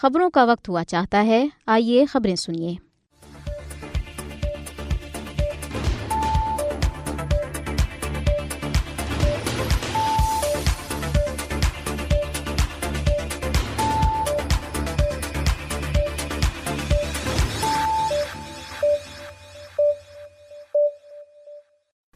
خبروں کا وقت ہوا چاہتا ہے، آئیے خبریں سنیے۔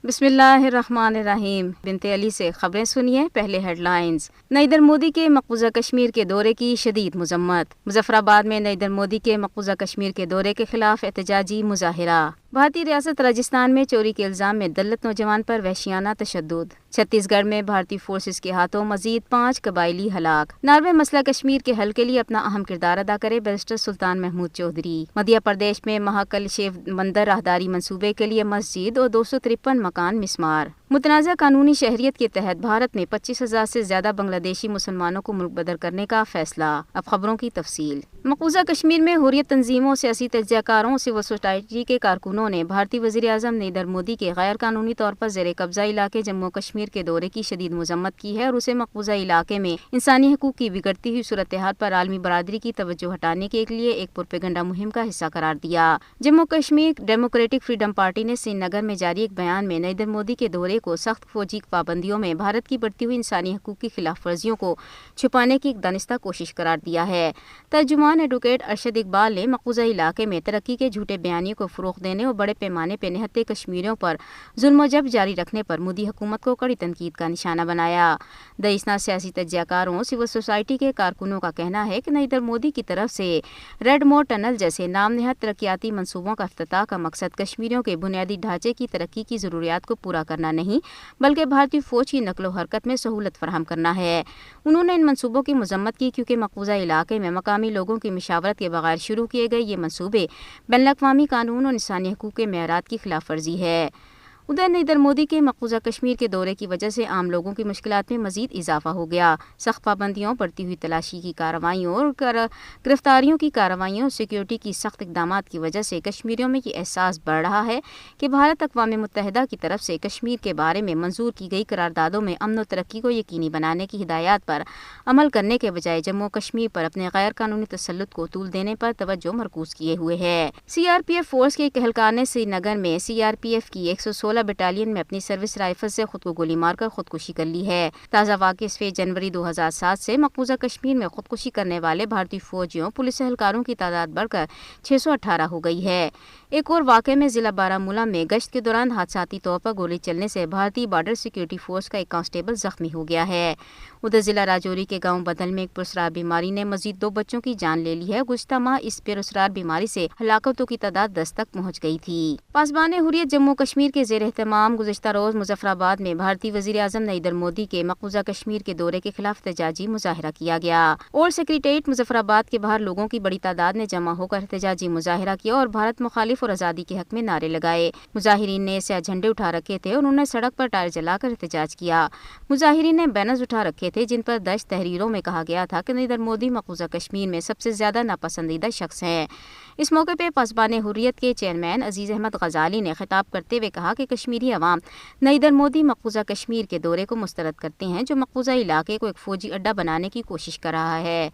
بسم اللہ الرحمن الرحیم۔ بنت علی سے خبریں سنیے۔ پہلے ہیڈ لائنز۔ نریندر مودی کے مقبوضہ کشمیر کے دورے کی شدید مذمت۔ مظفر آباد میں نریندر مودی کے مقبوضہ کشمیر کے دورے کے خلاف احتجاجی مظاہرہ۔ بھارتی ریاست راجستھان میں چوری کے الزام میں دلت نوجوان پر وحشیانہ تشدد۔ چھتیس گڑھ میں بھارتی فورسز کے ہاتھوں مزید 5 قبائلی ہلاک۔ ناروے مسئلہ کشمیر کے حل کے لیے اپنا اہم کردار ادا کرے بیرسٹر سلطان محمود چودھری۔ مدھیہ پردیش میں مہاکل شیو مندر راہداری منصوبے کے لیے مسجد اور 253 مکان مسمار۔ متنازع قانونی شہریت کے تحت بھارت میں 25,000 سے زیادہ بنگلہ دیشی مسلمانوں کو ملک بدر کرنے کا فیصلہ۔ اب خبروں کی تفصیل۔ مقبوضہ کشمیر میں حریت تنظیموں، سیاسی تجزیہ کاروں، سول سوسائٹی کے کارکنوں نے بھارتی وزیر اعظم نریندر مودی کے غیر قانونی طور پر زیر قبضہ علاقے جموں کشمیر کے دورے کی شدید مذمت کی ہے اور اسے مقبوضہ علاقے میں انسانی حقوق کی بگڑتی ہوئی صورتحال پر عالمی برادری کی توجہ ہٹانے کے لیے ایک پروپیگنڈا مہم کا حصہ قرار دیا۔ Jammu Kashmir democratic freedom party نے سری نگر میں جاری ایک بیان میں نریندر مودی کے دورے کو سخت فوجی پابندیوں میں بھارت کی بڑھتی ہوئی انسانی حقوق کی خلاف ورزیوں کو چھپانے کی ایک دانستہ کوشش قرار دیا ہے۔ ترجمان ایڈوکیٹ ارشد اقبال نے مقبوضہ علاقے میں ترقی کے جھوٹے بیانیے کو فروغ دینے اور بڑے پیمانے پہ نہتے کشمیریوں پر ظلم و جبر جاری رکھنے پر مودی حکومت کو کڑی تنقید کا نشانہ بنایا۔ دیسنا سیاسی تجزیہ کاروں، سول سوسائٹی کے کارکنوں کا کہنا ہے کہ نریندر مودی کی طرف سے ریڈ مور ٹنل جیسے نام نہاد ترقیاتی منصوبوں کا افتتاح کا مقصد کشمیریوں کے بنیادی ڈھانچے کی ترقی کی ضروریات کو پورا کرنا نہیں بلکہ بھارتی فوج کی نقل و حرکت میں سہولت فراہم کرنا ہے۔ انہوں نے ان منصوبوں کی مذمت کی کیونکہ مقبوضہ علاقے میں مقامی لوگوں کی مشاورت کے بغیر شروع کیے گئے یہ منصوبے بین الاقوامی قانون اور انسانی حقوق کے معیارات کی خلاف ورزی ہے۔ ادھر نریندر مودی کے مقبوضہ کشمیر کے دورے کی وجہ سے عام لوگوں کی مشکلات میں مزید اضافہ ہو گیا۔ سخت پابندیوں، بڑھتی ہوئی تلاشی کی کارروائیوں اور گرفتاریوں کی کارروائیوں اور سیکیورٹی کی سخت اقدامات کی وجہ سے کشمیریوں میں یہ احساس بڑھ رہا ہے کہ بھارت اقوام متحدہ کی طرف سے کشمیر کے بارے میں منظور کی گئی قراردادوں میں امن و ترقی کو یقینی بنانے کی ہدایات پر عمل کرنے کے بجائے جموں کشمیر پر اپنے غیر قانونی تسلط کو طول دینے پر توجہ مرکوز کیے ہوئے ہے۔ C R P F force کے ایک اہلکار نے سری نگر میں سی آر پی ایف کی 116 بٹالین میں اپنی سروس رائفل سے خود کو گولی مار کر خودکشی کر لی ہے۔ تازہ واقعہ 6 جنوری 2007 سے مقبوضہ کشمیر میں خودکشی کرنے والے بھارتی فوجیوں، پولیس اہلکاروں کی تعداد بڑھ کر 618 ہو گئی ہے۔ ایک اور واقعے میں ضلع بارہمولہ میں گشت کے دوران حادثاتی طور پر گولی چلنے سے بھارتی بارڈر سیکیورٹی فورس کا ایک کانسٹیبل زخمی ہو گیا ہے۔ ادھر ضلع راجوری کے گاؤں بدل میں ایک پراسرار بیماری نے مزید 2 بچوں کی جان لے لی ہے۔ گزشتہ ماہ اس پراسرار بیماری سے ہلاکتوں کی تعداد 10 تک پہنچ گئی تھی۔ پاسبان حریت جموں کشمیر کے زیر اہتمام گزشتہ روز مظفر آباد میں بھارتی وزیر اعظم نریندر مودی کے مقبوضہ کشمیر کے دورے کے خلاف احتجاجی مظاہرہ کیا گیا۔ اور سیکریٹریٹ مظفر آباد کے باہر لوگوں کی بڑی تعداد نے جمع ہو کر احتجاجی مظاہرہ کیا اور بھارت مخالف اور آزادی کے حق میں نعرے لگائے۔ مظاہرین نے سیاہ جھنڈے اٹھا رکھے تھے اور انہوں نے سڑک پر ٹائر جلا کر احتجاج کیا۔ مظاہرین نے بینرز اٹھا رکھے تھے جن پر درج تحریروں میں کہا گیا تھا کہ نریندر مودی مقبوضہ کشمیر میں سب سے زیادہ ناپسندیدہ شخص ہیں۔ اس موقع پہ پاسبان حریت کے چیئرمین عزیز احمد غزالی نے خطاب کرتے ہوئے کہا کہ کشمیری عوام نریندر مودی مقبوضہ کشمیر کے دورے کو مسترد کرتے ہیں جو مقبوضہ علاقے کو ایک فوجی اڈہ بنانے کی کوشش کر رہا ہے۔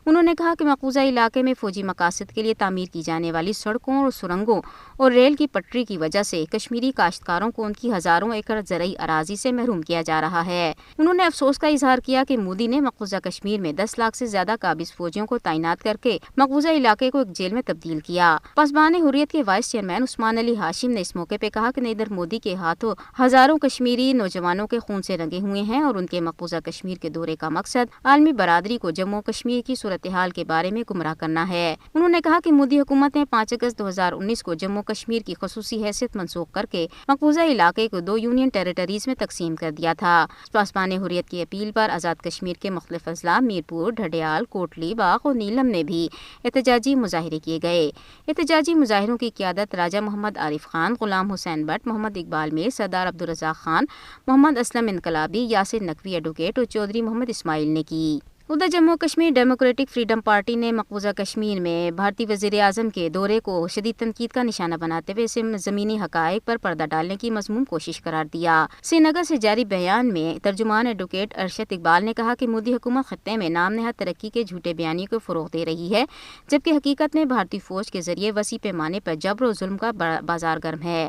انہوں نے کہا کہ مقبوضہ علاقے میں فوجی مقاصد کے لیے تعمیر کی جانے والی سڑکوں اور سرنگوں اور ریل کی پٹری کی وجہ سے کشمیری کاشتکاروں کو ان کی ہزاروں ایکڑ زرعی اراضی سے محروم کیا جا رہا ہے۔ انہوں نے افسوس کا اظہار کیا کہ مودی نے مقبوضہ کشمیر میں 10 لاکھ سے زیادہ قابض فوجیوں کو تعینات کر کے مقبوضہ علاقے کو ایک جیل میں تبدیل کیا۔ پاسبان حریت کے وائس چیئرمین عثمان علی ہاشم نے اس موقع پہ کہا کہ نریندر مودی کے ہاتھوں ہزاروں کشمیری نوجوانوں کے خون سے رنگے ہوئے ہیں اور ان کے مقبوضہ کشمیر کے دورے کا مقصد عالمی برادری کو جموں کشمیر کی صورتحال کے بارے میں گمراہ کرنا ہے۔ انہوں نے کہا کہ مودی حکومت نے 5 اگست 2019 کو جموں کشمیر کی خصوصی حیثیت منسوخ کر کے مقبوضہ علاقے کو 2 یونین ٹیریٹریز میں تقسیم کر دیا تھا۔ پاسبان حریت کی اپیل پر آزاد کشمیر کے مختلف اضلاع میرپور، ڈھڈیال، کوٹلی باغ اور نیلم میں بھی احتجاجی مظاہرے کیے گئے۔ احتجاجی مظاہروں کی قیادت راجہ محمد عارف خان، غلام حسین بٹ، محمد اقبال میر، سردار عبدالرزاق خان، محمد اسلم انقلابی، یاسر نقوی ایڈوکیٹ اور چودھری محمد اسماعیل نے کی۔ ادھر Jammu Kashmir democratic freedom party نے مقبوضہ کشمیر میں بھارتی وزیر اعظم کے دورے کو شدید تنقید کا نشانہ بناتے ہوئے اسے زمینی حقائق پر پردہ ڈالنے کی مذموم کوشش قرار دیا۔ سری نگر سے جاری بیان میں ترجمان ایڈوکیٹ ارشد اقبال نے کہا کہ مودی حکومت خطے میں نام نہاد ترقی کے جھوٹے بیانیے کو فروغ دے رہی ہے، جبکہ حقیقت میں بھارتی فوج کے ذریعے وسیع پیمانے پر جبر و ظلم کا بازار گرم ہے۔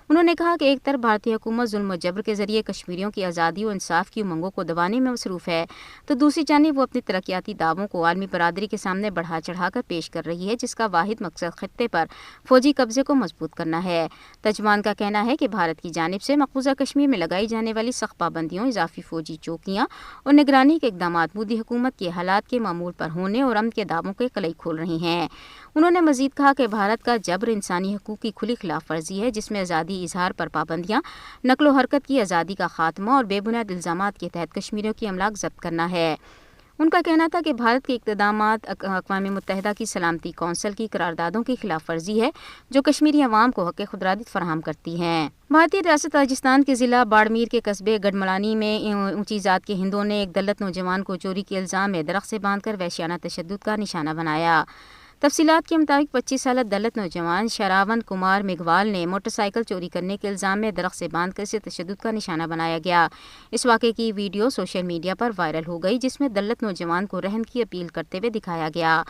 انہوں نے کہا کہ ایک طرف بھارتی حکومت ظلم و جبر کے ذریعے کشمیریوں کی آزادی و انصاف کی امنگوں کو دبانے میں مصروف ہے، تو دوسری جانب وہ اپنے ترقیاتی دعووں کو عالمی برادری کے سامنے بڑھا چڑھا کر پیش کر رہی ہے، جس کا واحد مقصد خطے پر فوجی قبضے کو مضبوط کرنا ہے۔ ترجمان کا کہنا ہے کہ بھارت کی جانب سے مقبوضہ کشمیر میں لگائی جانے والی سخت پابندیوں، اضافی فوجی چوکیاں اور نگرانی کے اقدامات مودی حکومت کے حالات کے معمول پر ہونے اور امن کے دعووں کے قلعی کھول رہی ہیں۔ انہوں نے مزید کہا کہ بھارت کا جبر انسانی حقوق کی کھلی خلاف ورزی ہے، جس میں آزادی اظہار پر پابندیاں، نقل و حرکت کی آزادی کا خاتمہ اور بے بنیاد الزامات کے تحت کشمیریوں کی املاک ضبط کرنا ہے۔ ان کا کہنا تھا کہ بھارت کے اقدامات اقوام متحدہ کی سلامتی کونسل کی قراردادوں کی خلاف ورزی ہے، جو کشمیری عوام کو حق خودارادی فراہم کرتی ہیں۔ بھارتی ریاست راجستھان کے ضلع باڑمیر کے قصبے گڑھملانی میں اونچی ذات کے ہندوؤں نے ایک دلت نوجوان کو چوری کے الزام میں درخت سے باندھ کر وحشیانہ تشدد کا نشانہ بنایا۔ تفصیلات کے مطابق 25 سالہ دلت نوجوان شراون کمار میگھوال نے موٹر سائیکل چوری کرنے کے الزام میں درخت سے باندھ کر اسے تشدد کا نشانہ بنایا گیا۔ اس واقعے کی ویڈیو سوشل میڈیا پر وائرل ہو گئی، جس میں دلت نوجوان کو رحم کی اپیل کرتے ہوئے دکھایا گیا۔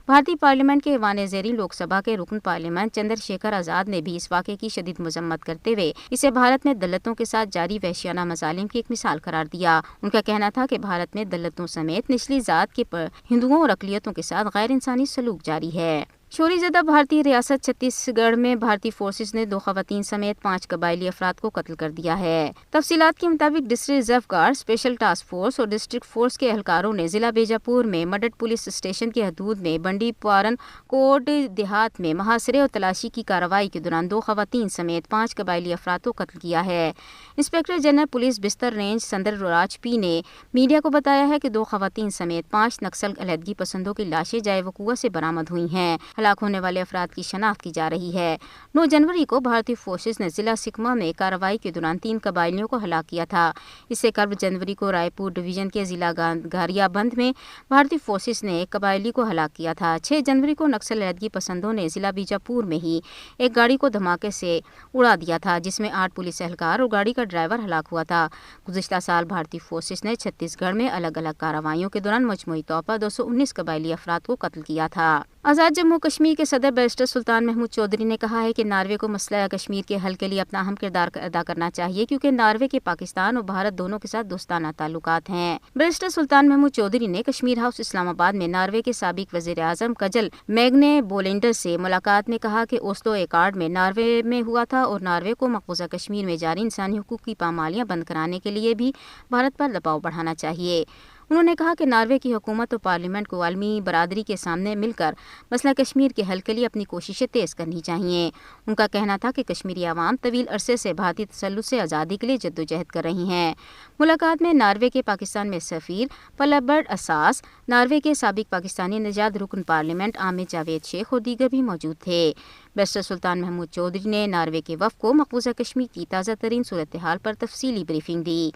بھارتی پارلیمنٹ کے ایوان زیریں لوک سبھا کے رکن پارلیمنٹ چندر شیکھر آزاد نے بھی اس واقعے کی شدید مذمت کرتے ہوئے اسے بھارت میں دلتوں کے ساتھ جاری وحشیانہ مظالم کی ایک مثال قرار دیا۔ ان کا کہنا تھا کہ بھارت میں دلتوں سمیت نچلی ذات کے ہندوؤں اور اقلیتوں کے ساتھ غیر انسانی سلوک جاری ہے۔ شوری زدہ بھارتی ریاست چھتیس گڑھ میں بھارتی فورسز نے 2 خواتین سمیت 5 قبائلی افراد کو قتل کر دیا ہے۔ تفصیلات کے مطابق district reserve guard, special task force اور ڈسٹرکٹ فورس کے اہلکاروں نے ضلع بیجاپور میں مڈٹ پولیس اسٹیشن کی حدود میں بنڈی پارن کوٹ دیہات میں محاصرے اور تلاشی کی کارروائی کے دوران 2 خواتین سمیت 5 قبائلی افراد کو قتل کیا ہے۔ انسپکٹر جنرل پولیس بستر رینج سندر راج پی نے میڈیا کو بتایا ہے کہ 2 خواتین سمیت 5 نکسل علیحدگی پسندوں کی لاشیں جائے وقوع سے برآمد ہوئی ہیں۔ ہلاک ہونے والے افراد کی شناخت کی جا رہی ہے۔ 9 جنوری کو بھارتی فورسز نے ضلع سکما میں کارروائی کے دوران 3 قبائلیوں کو ہلاک کیا تھا۔ اس سے قبل جنوری کو رائے پور ڈویژن کے ضلع گاریا بند میں بھارتی فورسز نے ایک قبائلی کو ہلاک کیا تھا۔ 6 جنوری کو نکسل علیحدگی پسندوں نے ضلع بیجاپور میں ہی ایک گاڑی کو دھماکے سے اڑا دیا تھا، جس میں 8 پولیس اہلکار اور گاڑی کا ڈرائیور ہلاک ہوا تھا۔ گزشتہ سال بھارتی فورسز نے چھتیس گڑھ میں الگ الگ کارروائیوں کے دوران مجموعی طور پر 219 قبائلی افراد کو قتل کیا تھا۔ آزاد جموں کشمیر کے صدر بیرسٹر سلطان محمود چودھری نے کہا ہے کہ ناروے کو مسئلہ کشمیر کے حل کے لیے اپنا اہم کردار ادا کرنا چاہیے، کیونکہ ناروے کے پاکستان اور بھارت دونوں کے ساتھ دوستانہ تعلقات ہیں۔ بیرسٹر سلطان محمود چودھری نے کشمیر ہاؤس اسلام آباد میں ناروے کے سابق وزیر اعظم کجل میگنے بولینڈر سے ملاقات میں کہا کہ اوسلو ایکارڈ میں ناروے میں ہوا تھا اور ناروے کو مقبوضہ کشمیر میں جاری انسانی حقوق کی پامالیاں بند کرانے کے لیے بھی بھارت پر دباؤ بڑھانا چاہیے۔ انہوں نے کہا کہ ناروے کی حکومت اور پارلیمنٹ کو عالمی برادری کے سامنے مل کر مسئلہ کشمیر کے حل کے لیے اپنی کوششیں تیز کرنی چاہیے۔ ان کا کہنا تھا کہ کشمیری عوام طویل عرصے سے بھارتی تسلط سے آزادی کے لیے جدوجہد کر رہی ہیں۔ ملاقات میں ناروے کے پاکستان میں سفیر پلبرڈ اساس، ناروے کے سابق پاکستانی نژاد رکن پارلیمنٹ عامر جاوید شیخ اور دیگر بھی موجود تھے۔ بیرسٹر سلطان محمود چودھری نے ناروے کے وفد کو مقبوضہ کشمیر کی تازہ ترین صورتحال پر تفصیلی بریفنگ دی۔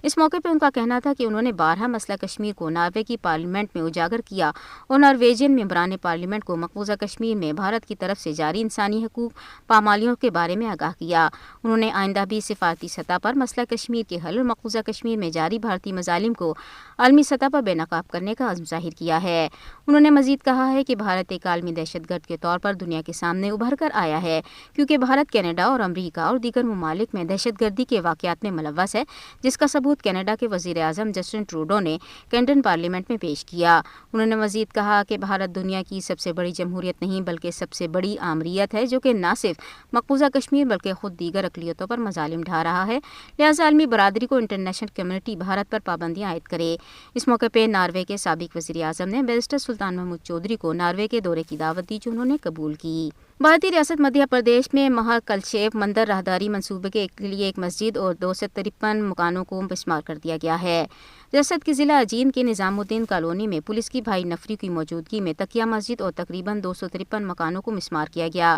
اس موقع پر ان کا کہنا تھا کہ انہوں نے بارہا مسئلہ کشمیر کو ناروے کی پارلیمنٹ میں اجاگر کیا اور نارویجین ممبران پارلیمنٹ کو مقبوضہ کشمیر میں بھارت کی طرف سے جاری انسانی حقوق پامالیوں کے بارے میں آگاہ کیا۔ انہوں نے آئندہ بھی سفارتی سطح پر مسئلہ کشمیر کے حل اور مقبوضہ کشمیر میں جاری بھارتی مظالم کو عالمی سطح پر بے نقاب کرنے کا عزم ظاہر کیا ہے۔ انہوں نے مزید کہا ہے کہ بھارت ایک عالمی دہشت گرد کے طور پر دنیا کے سامنے ابھر کر آیا ہے، کیونکہ بھارت کینیڈا اور امریکہ اور دیگر ممالک میں دہشت گردی کے واقعات میں ملوث ہے، جس کا ثبوت کینیڈا کے وزیر اعظم جسٹن ٹروڈو نے کینیڈین پارلیمنٹ میں پیش کیا۔ انہوں نے مزید کہا کہ بھارت دنیا کی سب سے بڑی جمہوریت نہیں بلکہ سب سے بڑی آمریت ہے، جو کہ نہ صرف مقبوضہ کشمیر بلکہ خود دیگر اقلیتوں پر مظالم ڈھا رہا ہے، لہٰذا عالمی برادری کو انٹرنیشنل کمیونٹی بھارت پر پابندیاں عائد کرے۔ اس موقع پہ ناروے کے سابق وزیر اعظم نے بیرسٹر سلطان محمود چودھری کو ناروے کے دورے کی دعوت دی، جو انہوں نے قبول کی۔ بھارتی ریاست مدھیہ پردیش میں مہا کلشیپ مندر راہداری منصوبے کے لیے ایک مسجد اور 253 مکانوں کو مسمار کر دیا گیا ہے۔ ریاست کے ضلع اجین کے نظام الدین کالونی میں پولیس کی بھاری نفری کی موجودگی میں تقیہ مسجد اور تقریباً 253 مکانوں کو مسمار کیا گیا۔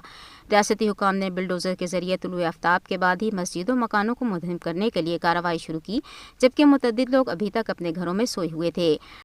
ریاستی حکام نے بلڈوزر کے ذریعے طلوع آفتاب کے بعد ہی مسجد اور مکانوں کو منہدم کرنے کے لیے کارروائی شروع کی، جبکہ متعدد لوگ ابھی تک اپنے گھروں میں سوئے ہوئے تھے۔